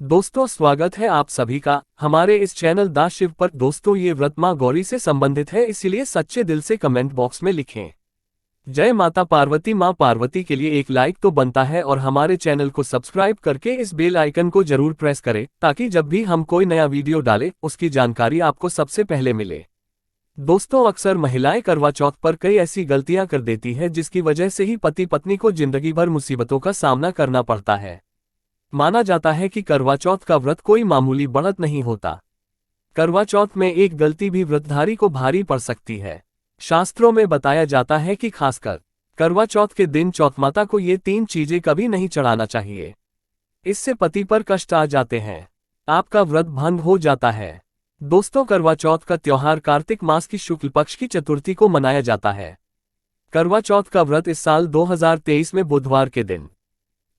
दोस्तों, स्वागत है आप सभी का हमारे इस चैनल दा शिव पर। दोस्तों, ये व्रत माँ गौरी से संबंधित है, इसलिए सच्चे दिल से कमेंट बॉक्स में लिखें जय माता पार्वती। माँ पार्वती के लिए एक लाइक तो बनता है और हमारे चैनल को सब्सक्राइब करके इस बेल आइकन को जरूर प्रेस करें ताकि जब भी हम कोई नया वीडियो डालें उसकी जानकारी आपको सबसे पहले मिले। दोस्तों, अक्सर महिलाएं करवा चौथ पर कई ऐसी गलतियां कर देती है जिसकी वजह से ही पति पत्नी को जिंदगी भर मुसीबतों का सामना करना पड़ता है। माना जाता है कि करवा चौथ का व्रत कोई मामूली बढ़त नहीं होता। करवा चौथ में एक गलती भी व्रतधारी को भारी पड़ सकती है। शास्त्रों में बताया जाता है कि खासकर करवा चौथ के दिन चौथ माता को ये 3 चीजें कभी नहीं चढ़ाना चाहिए। इससे पति पर कष्ट आ जाते हैं, आपका व्रत भंग हो जाता है। दोस्तों, करवा चौथ का त्योहार कार्तिक मास की शुक्ल पक्ष की चतुर्थी को मनाया जाता है। करवा चौथ का व्रत इस साल 2023 में बुधवार के दिन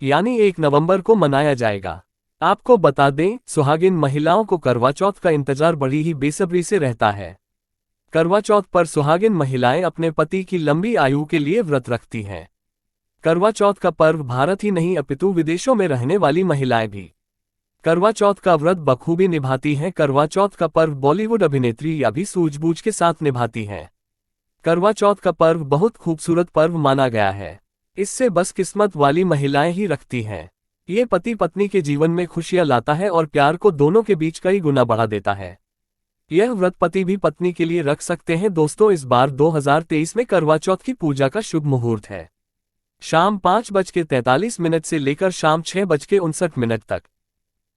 यानी 1 नवंबर को मनाया जाएगा। आपको बता दें, सुहागिन महिलाओं को करवा चौथ का इंतजार बड़ी ही बेसब्री से रहता है। करवा चौथ पर सुहागिन महिलाएं अपने पति की लंबी आयु के लिए व्रत रखती हैं। करवा चौथ का पर्व भारत ही नहीं अपितु विदेशों में रहने वाली महिलाएं भी करवा चौथ का व्रत बखूबी निभाती हैं। करवा चौथ का पर्व बॉलीवुड अभिनेत्री या भी सूझबूझ के साथ निभाती हैं। करवा चौथ का पर्व बहुत खूबसूरत पर्व माना गया है। इससे बस किस्मत वाली महिलाएं ही रखती हैं। ये पति पत्नी के जीवन में खुशियां लाता है और प्यार को दोनों के बीच कई गुना बढ़ा देता है। यह व्रत पति भी पत्नी के लिए रख सकते हैं। दोस्तों, इस बार 2023 में करवा चौथ की पूजा का शुभ मुहूर्त है शाम 5:43 से लेकर शाम 6:59 तक।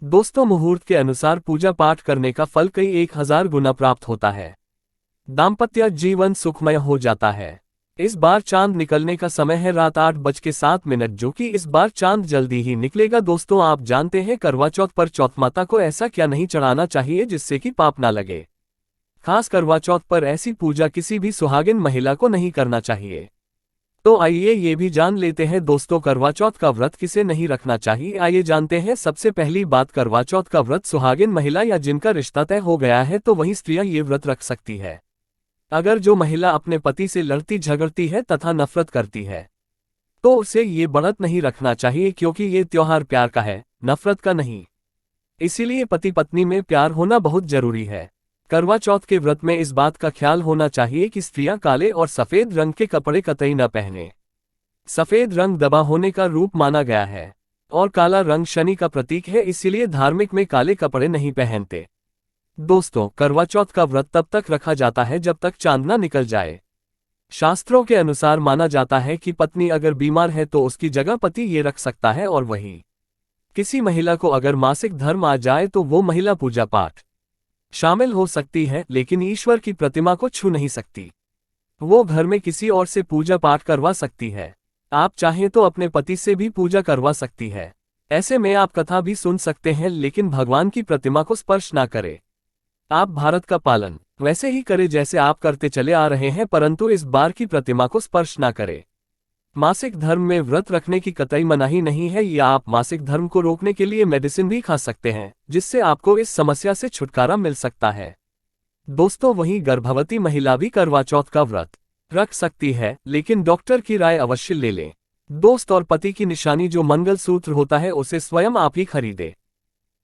दोस्तों, मुहूर्त के अनुसार पूजा पाठ करने का फल कई 1000 गुना प्राप्त होता है। दाम्पत्य जीवन सुखमय हो जाता है। इस बार चांद निकलने का समय है रात 8:07, जो कि इस बार चांद जल्दी ही निकलेगा। दोस्तों, आप जानते हैं करवा चौथ पर चौथ माता को ऐसा क्या नहीं चढ़ाना चाहिए जिससे कि पाप ना लगे। खास करवा चौथ पर ऐसी पूजा किसी भी सुहागिन महिला को नहीं करना चाहिए। तो आइए ये भी जान लेते हैं दोस्तों, करवा चौथ का व्रत किसे नहीं रखना चाहिए। आइए जानते हैं। सबसे पहली बात, करवा चौथ का व्रत सुहागिन महिला या जिनका रिश्ता तय हो गया है तो वही स्त्रियां ये व्रत रख सकती है। अगर जो महिला अपने पति से लड़ती झगड़ती है तथा नफरत करती है तो उसे ये व्रत नहीं रखना चाहिए, क्योंकि ये त्योहार प्यार का है, नफरत का नहीं। इसीलिए पति पत्नी में प्यार होना बहुत जरूरी है। करवा चौथ के व्रत में इस बात का ख्याल होना चाहिए कि स्त्रियां काले और सफेद रंग के कपड़े कतई न पहने। सफेद रंग दबा होने का रूप माना गया है और काला रंग शनि का प्रतीक है, इसीलिए धार्मिक में काले कपड़े नहीं पहनते। दोस्तों, करवा चौथ का व्रत तब तक रखा जाता है जब तक चांद न निकल जाए। शास्त्रों के अनुसार माना जाता है कि पत्नी अगर बीमार है तो उसकी जगह पति ये रख सकता है, और वही किसी महिला को अगर मासिक धर्म आ जाए तो वो महिला पूजा पाठ शामिल हो सकती है, लेकिन ईश्वर की प्रतिमा को छू नहीं सकती। वो घर में किसी और से पूजा पाठ करवा सकती है। आप चाहें तो अपने पति से भी पूजा करवा सकती है। ऐसे में आप कथा भी सुन सकते हैं, लेकिन भगवान की प्रतिमा को स्पर्श ना करें। आप भारत का पालन वैसे ही करें जैसे आप करते चले आ रहे हैं, परंतु इस बार की प्रतिमा को स्पर्श ना करें। मासिक धर्म में व्रत रखने की कतई मनाही नहीं है, या आप मासिक धर्म को रोकने के लिए मेडिसिन भी खा सकते हैं, जिससे आपको इस समस्या से छुटकारा मिल सकता है। दोस्तों, वहीं गर्भवती महिला भी करवा चौथ का व्रत रख सकती है, लेकिन डॉक्टर की राय अवश्य ले लें। दोस्त, और पति की निशानी जो मंगल सूत्र होता है उसे स्वयं आप ही खरीदें।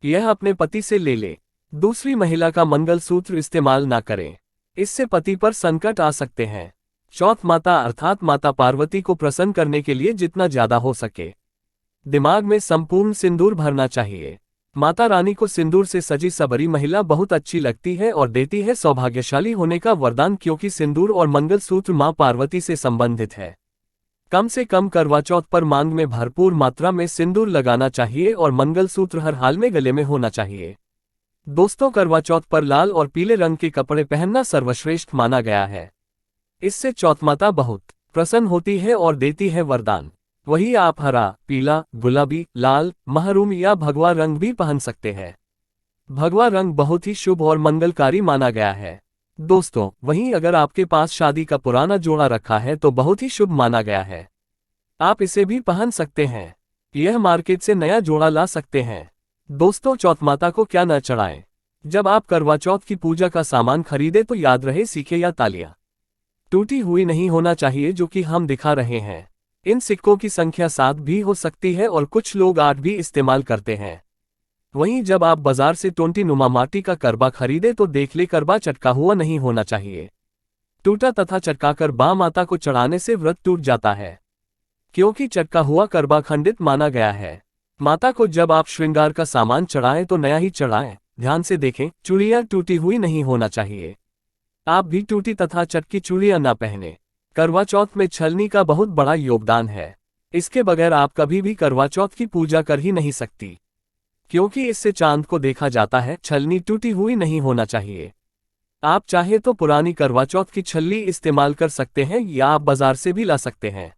यह अपने पति से ले लें। दूसरी महिला का मंगल सूत्र इस्तेमाल ना करें, इससे पति पर संकट आ सकते हैं। चौथ माता अर्थात माता पार्वती को प्रसन्न करने के लिए जितना ज्यादा हो सके दिमाग में संपूर्ण सिंदूर भरना चाहिए। माता रानी को सिंदूर से सजी सबरी महिला बहुत अच्छी लगती है और देती है सौभाग्यशाली होने का वरदान, क्योंकि सिंदूर और मंगल सूत्र मां पार्वती से संबंधित है। कम से कम करवा चौथ पर मांग में भरपूर मात्रा में सिंदूर लगाना चाहिए और मंगल सूत्र हर हाल में गले में होना चाहिए। दोस्तों, करवा चौथ पर लाल और पीले रंग के कपड़े पहनना सर्वश्रेष्ठ माना गया है। इससे चौथ माता बहुत प्रसन्न होती है और देती है वरदान। वही आप हरा, पीला, गुलाबी, लाल, महरूम या भगवा रंग भी पहन सकते हैं। भगवा रंग बहुत ही शुभ और मंगलकारी माना गया है। दोस्तों, वहीं अगर आपके पास शादी का पुराना जोड़ा रखा है तो बहुत ही शुभ माना गया है। आप इसे भी पहन सकते हैं। यह मार्केट से नया जोड़ा ला सकते हैं। दोस्तों, चौथ माता को क्या न चढ़ाएं। जब आप करवा चौथ की पूजा का सामान खरीदे तो याद रहे, सिक्के या तालियां टूटी हुई नहीं होना चाहिए, जो कि हम दिखा रहे हैं। इन सिक्कों की संख्या 7 भी हो सकती है और कुछ लोग 8 भी इस्तेमाल करते हैं। वहीं जब आप बाजार से टोंटी नुमा माटी का करबा खरीदे तो देख ले करबा चटका हुआ नहीं होना चाहिए। टूटा तथा चटकाकर बा माता को चढ़ाने से व्रत टूट जाता है, क्योंकि चटका हुआ करबा खंडित माना गया है। माता को जब आप श्रृंगार का सामान चढ़ाएं तो नया ही चढ़ाएं। ध्यान से देखें, चूड़ियां टूटी हुई नहीं होना चाहिए। आप भी टूटी तथा चटकी चूड़ियां ना पहने। करवा चौथ में छलनी का बहुत बड़ा योगदान है। इसके बगैर आप कभी भी करवा चौथ की पूजा कर ही नहीं सकती, क्योंकि इससे चांद को देखा जाता है। छलनी टूटी हुई नहीं होना चाहिए। आप चाहे तो पुरानी करवा चौथ की छल्ली इस्तेमाल कर सकते हैं या आप बाजार से भी ला सकते हैं।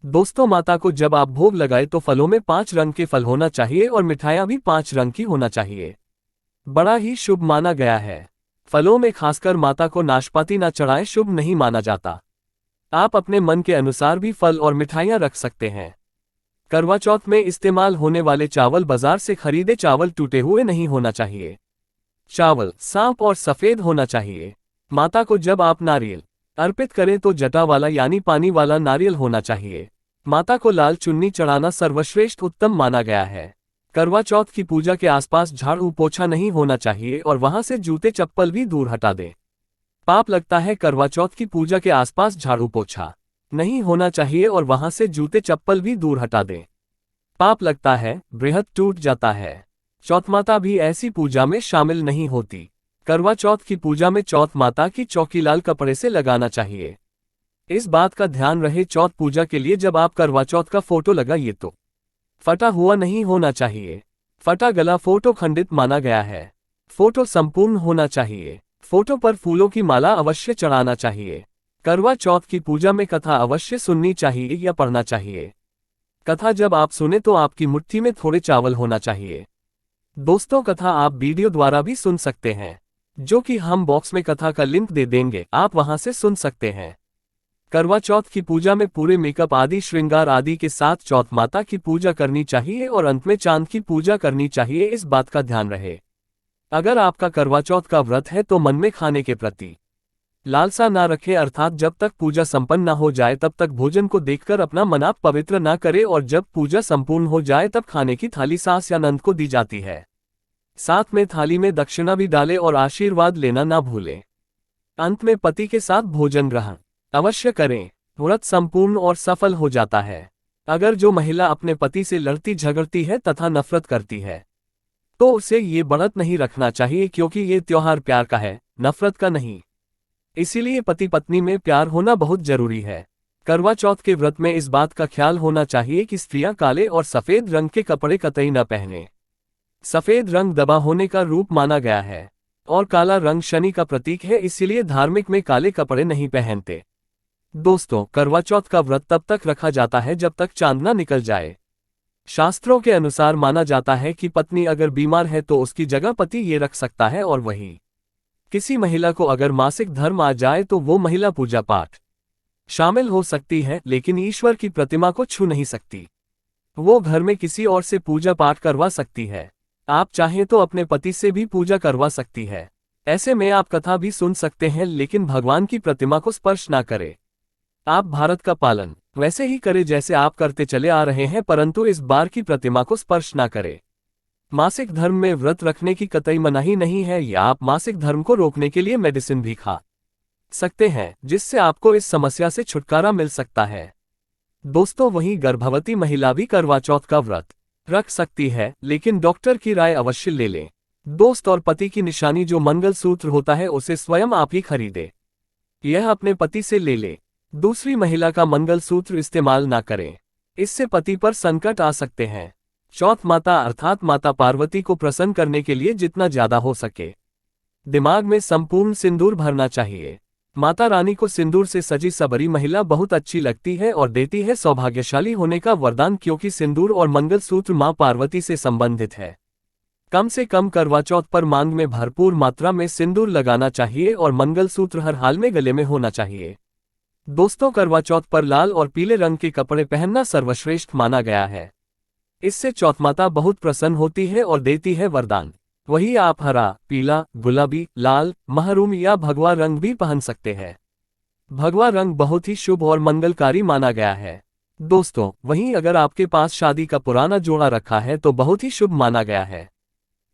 दोस्तों, माता को जब आप भोग लगाए तो फलों में 5 रंग के फल होना चाहिए और मिठाइयां भी 5 रंग की होना चाहिए। बड़ा ही शुभ माना गया है। फलों में खासकर माता को नाशपाती ना चढ़ाएं, शुभ नहीं माना जाता। आप अपने मन के अनुसार भी फल और मिठाइयां रख सकते हैं। करवा चौथ में इस्तेमाल होने वाले चावल बाजार से खरीदे चावल टूटे हुए नहीं होना चाहिए। चावल साफ और सफेद होना चाहिए। माता को जब आप नारियल अर्पित करें तो जटा वाला यानी पानी वाला नारियल होना चाहिए। माता को लाल चुन्नी चढ़ाना सर्वश्रेष्ठ उत्तम माना गया है। करवा चौथ की पूजा के आसपास झाड़ू पोछा नहीं होना चाहिए और वहां से जूते चप्पल भी दूर हटा दें। पाप लगता है। करवा चौथ की पूजा के आसपास झाड़ू पोछा नहीं होना चाहिए और वहां से जूते चप्पल भी दूर हटा दें। पाप लगता है, बृहत टूट जाता है। चौथ माता भी ऐसी पूजा में शामिल नहीं होती। करवा चौथ की पूजा में चौथ माता की चौकी लाल कपड़े से लगाना चाहिए। इस बात का ध्यान रहे, चौथ पूजा के लिए जब आप करवा चौथ का फोटो लगाइए तो फटा हुआ नहीं होना चाहिए। फटा गला फोटो खंडित माना गया है। फोटो संपूर्ण होना चाहिए। फोटो पर फूलों की माला अवश्य चढ़ाना चाहिए। करवा चौथ की पूजा में कथा अवश्य सुननी चाहिए या पढ़ना चाहिए। कथा जब आप सुने तो आपकी मुट्ठी में थोड़े चावल होना चाहिए। दोस्तों, कथा आप वीडियो द्वारा भी सुन सकते हैं, जो कि हम बॉक्स में कथा का लिंक दे देंगे, आप वहां से सुन सकते हैं। करवा चौथ की पूजा में पूरे मेकअप आदि श्रृंगार आदि के साथ चौथ माता की पूजा करनी चाहिए और अंत में चांद की पूजा करनी चाहिए। इस बात का ध्यान रहे, अगर आपका करवा चौथ का व्रत है तो मन में खाने के प्रति लालसा ना रखें, अर्थात जब तक पूजा संपन्न ना हो जाए तब तक भोजन को देखकर अपना मन आप पवित्र ना करें और जब पूजा संपूर्ण हो जाए तब खाने की थाली सास या नंद को दी जाती है। साथ में थाली में दक्षिणा भी डालें और आशीर्वाद लेना ना भूलें। अंत में पति के साथ भोजन ग्रहण अवश्य करें। व्रत संपूर्ण और सफल हो जाता है। अगर जो महिला अपने पति से लड़ती झगड़ती है तथा नफरत करती है तो उसे ये व्रत नहीं रखना चाहिए, क्योंकि ये त्योहार प्यार का है, नफरत का नहीं। इसीलिए पति पत्नी में प्यार होना बहुत जरूरी है। करवा चौथ के व्रत में इस बात का ख्याल होना चाहिए कि स्त्रियां काले और सफेद रंग के कपड़े कतई न पहने। सफेद रंग दबा होने का रूप माना गया है और काला रंग शनि का प्रतीक है, इसीलिए धार्मिक में काले कपड़े नहीं पहनते। दोस्तों, करवा चौथ का व्रत तब तक रखा जाता है जब तक चांद न निकल जाए। शास्त्रों के अनुसार माना जाता है कि पत्नी अगर बीमार है तो उसकी जगह पति ये रख सकता है और वही किसी महिला को अगर मासिक धर्म आ जाए तो वो महिला पूजा पाठ शामिल हो सकती है, लेकिन ईश्वर की प्रतिमा को छू नहीं सकती। वो घर में किसी और से पूजा पाठ करवा सकती है। आप चाहें तो अपने पति से भी पूजा करवा सकती है। ऐसे में आप कथा भी सुन सकते हैं, लेकिन भगवान की प्रतिमा को स्पर्श ना करें। आप भारत का पालन वैसे ही करें जैसे आप करते चले आ रहे हैं, परंतु इस बार की प्रतिमा को स्पर्श ना करें। मासिक धर्म में व्रत रखने की कतई मनाही नहीं है, या आप मासिक धर्म को रोकने के लिए मेडिसिन भी खा सकते हैं, जिससे आपको इस समस्या से छुटकारा मिल सकता है। दोस्तों, वहीं गर्भवती महिला भी करवा चौथ का व्रत रख सकती है, लेकिन डॉक्टर की राय अवश्य ले लें। दोस्त और पति की निशानी जो मंगलसूत्र होता है उसे स्वयं आप ही खरीदे, यह अपने पति से ले ले। दूसरी महिला का मंगलसूत्र इस्तेमाल ना करें, इससे पति पर संकट आ सकते हैं। चौथ माता अर्थात माता पार्वती को प्रसन्न करने के लिए जितना ज्यादा हो सके दिमाग में संपूर्ण सिंदूर भरना चाहिए। माता रानी को सिंदूर से सजी सबरी महिला बहुत अच्छी लगती है और देती है सौभाग्यशाली होने का वरदान, क्योंकि सिंदूर और मंगलसूत्र मां पार्वती से संबंधित है। कम से कम करवा चौथ पर मांग में भरपूर मात्रा में सिंदूर लगाना चाहिए और मंगलसूत्र हर हाल में गले में होना चाहिए। दोस्तों, करवा चौथ पर लाल और पीले रंग के कपड़े पहनना सर्वश्रेष्ठ माना गया है। इससे चौथ माता बहुत प्रसन्न होती है और देती है वरदान। वही आप हरा, पीला, गुलाबी, लाल, महरूम या भगवा रंग भी पहन सकते हैं। भगवा रंग बहुत ही शुभ और मंगलकारी माना गया है। दोस्तों, वहीं अगर आपके पास शादी का पुराना जोड़ा रखा है तो बहुत ही शुभ माना गया है।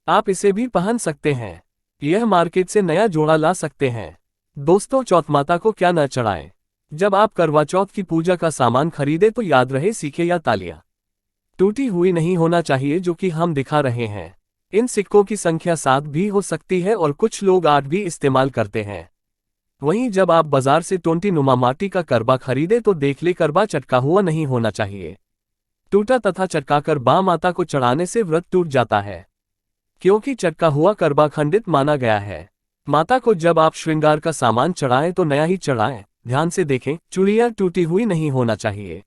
आप इसे भी पहन सकते हैं। यह मार्केट से नया जोड़ा ला सकते हैं। दोस्तों, चौथ माता को क्या न चढ़ाएं? जब आप करवा चौथ की पूजा का सामान खरीदे तो याद रहे सिक्के या तालियां टूटी हुई नहीं होना चाहिए, जो कि हम दिखा रहे हैं। इन सिक्कों की संख्या 7 भी हो सकती है और कुछ लोग 8 भी इस्तेमाल करते हैं। वहीं जब आप बाजार से टोंटी नुमा माटी का करवा खरीदे तो देख ले करवा चटका हुआ नहीं होना चाहिए। टूटा तथा चटकाकर बा माता को चढ़ाने से व्रत टूट जाता है, क्योंकि चटका हुआ करवा खंडित माना गया है। माता को जब आप श्रृंगार का सामान चढ़ाएं तो नया ही चढ़ाएं। ध्यान से देखें, चूड़ियां टूटी हुई नहीं होना चाहिए।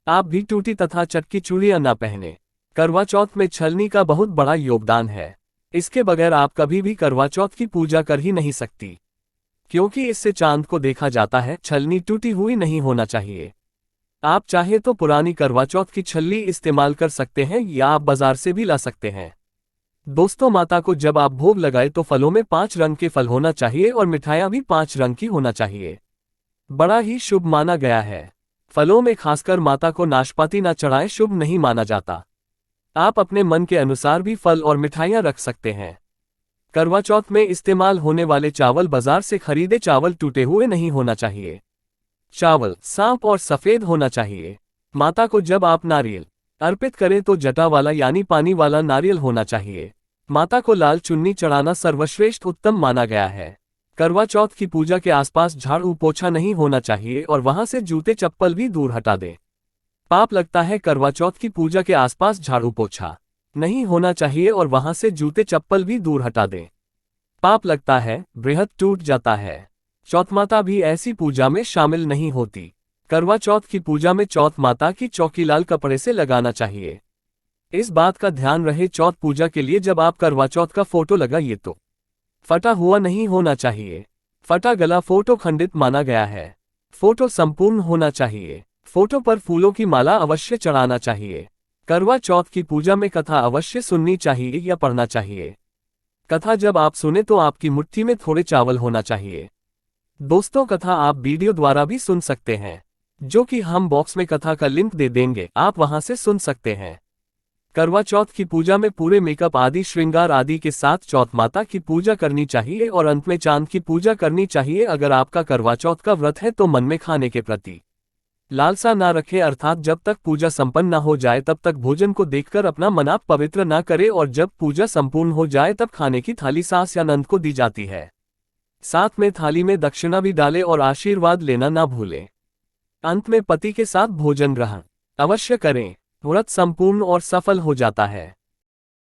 आप भी टूटी तथा चटकी चूड़ियां ना पहने। करवा चौथ में छलनी का बहुत बड़ा योगदान है। इसके बगैर आप कभी भी करवा चौथ की पूजा कर ही नहीं सकती, क्योंकि इससे चांद को देखा जाता है। छलनी टूटी हुई नहीं होना चाहिए। आप चाहे तो पुरानी करवा चौथ की छल्ली इस्तेमाल कर सकते हैं या आप बाजार से भी ला सकते हैं। दोस्तों, माता को जब आप भोग लगाए तो फलों में 5 रंग के फल होना चाहिए और मिठाइयां भी 5 रंग की होना चाहिए। बड़ा ही शुभ माना गया है। फलों में खासकर माता को नाशपाती ना चढ़ाएं, शुभ नहीं माना जाता। आप अपने मन के अनुसार भी फल और मिठाइयां रख सकते हैं। करवा चौथ में इस्तेमाल होने वाले चावल बाजार से खरीदे चावल टूटे हुए नहीं होना चाहिए। चावल सांप और सफेद होना चाहिए। माता को जब आप नारियल अर्पित करें तो जटा वाला यानी पानी वाला नारियल होना चाहिए। माता को लाल चुन्नी चढ़ाना सर्वश्रेष्ठ उत्तम माना गया है। करवा चौथ की पूजा के आसपास झाड़ू पोछा नहीं होना चाहिए और वहां से जूते चप्पल भी दूर हटा दें। पाप लगता है। करवा चौथ की पूजा के आसपास झाड़ू पोछा नहीं होना चाहिए और वहां से जूते चप्पल भी दूर हटा दें। पाप लगता है, बृहत टूट जाता है। चौथ माता भी ऐसी पूजा में शामिल नहीं होती। करवा चौथ की पूजा में चौथ माता की चौकी लाल कपड़े से लगाना चाहिए। इस बात का ध्यान रहे, चौथ पूजा के लिए जब आप करवा चौथ का फोटो लगाइए तो फटा हुआ नहीं होना चाहिए। फटा गला फोटो खंडित माना गया है। फोटो संपूर्ण होना चाहिए। फोटो पर फूलों की माला अवश्य चढ़ाना चाहिए। करवा चौथ की पूजा में कथा अवश्य सुननी चाहिए या पढ़ना चाहिए। कथा जब आप सुने तो आपकी मुट्ठी में थोड़े चावल होना चाहिए। दोस्तों, कथा आप वीडियो द्वारा भी सुन सकते हैं, जो कि हम बॉक्स में कथा का लिंक दे देंगे, आप वहां से सुन सकते हैं। करवा चौथ की पूजा में पूरे मेकअप आदि श्रृंगार आदि के साथ चौथ माता की पूजा करनी चाहिए और अंत में चांद की पूजा करनी चाहिए। अगर आपका करवा चौथ का व्रत है तो मन में खाने के प्रति लालसा ना रखें, अर्थात जब तक पूजा संपन्न न हो जाए तब तक भोजन को देखकर अपना मन आप पवित्र ना करें और जब पूजा संपूर्ण हो जाए तब खाने की थाली सास या नंद को दी जाती है। साथ में थाली में दक्षिणा भी डालें और आशीर्वाद लेना ना भूलें। अंत में पति के साथ भोजन ग्रहण अवश्य करें। व्रत संपूर्ण और सफल हो जाता है।